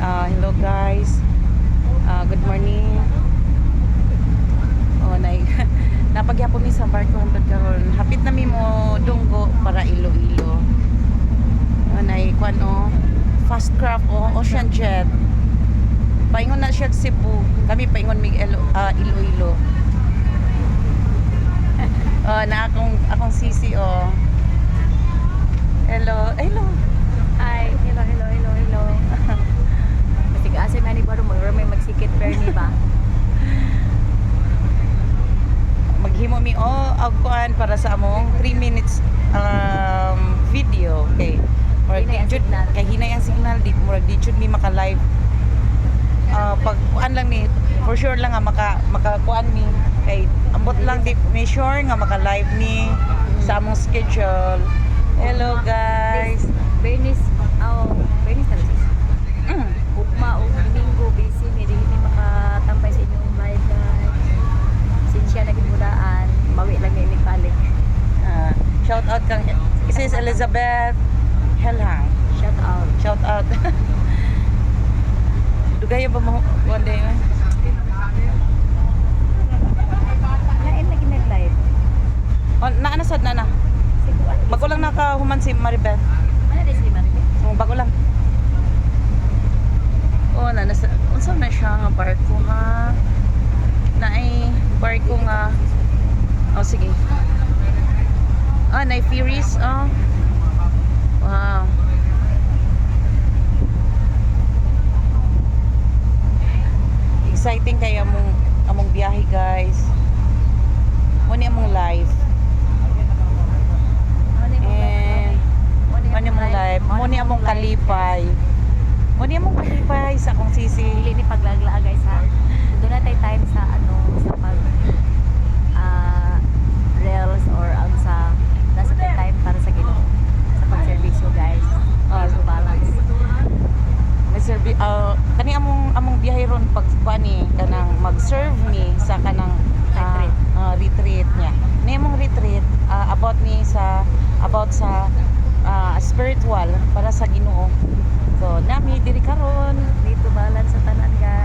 Hello guys. Good morning. Napagyapon mi sa barko hangtod karon. Hapit na mi mo dunggo para Iloilo. Fast craft ocean jet. Paingon na siya Cebu. Kami paingon mig Iloilo. Na akong sisi Hello. Hi, hello. Matigasin na ni Baro, may magsikit Bernie ba? Maghimo mi agkuan para sa among 3 minutes video. Okay. Hinay ang signal. Kay hinay ang signal di murag di jud mi maka-live. Pag kuan lang ni for sure lang nga makakuan mi kay ambot lang di may sure nga maka-live ni sa among schedule. Hello guys. Bernice na sis. Ugma o Domingo, busy, hindi makatambay sa inyong live guys. Sinsya na ginmudaan, mawi lang yung balik. Shout out kang Sis Elizabeth Helhang. Shout out. Dugay ba mo one day? Lain lagi nag-live. Naana sad na. Siguan. Bago lang nakahuman si Maribel. Ano din si Maribel? Bago lang. Unsa na siya nga barko ha? Naay barko nga. Sige. Naay ferries Wow. Exciting kay among biyahe guys. Muni among live. Muni among live. Muni among kalipay. Muni among kalipay sa akong sisi. Dili ni paglagla guys ha. Doon na tayo time sa sa pag reels or ang sa nasa tayo time para sa Ginoo sa pag-servisyo guys. So balance. May serve kani among biyahe ron pag kuani kanang mag-serve ni sa kanang retreat niya. Ni among retreat about sa spiritual para sa Ginoo. So nami diri karon Dito balance sa tanan guys.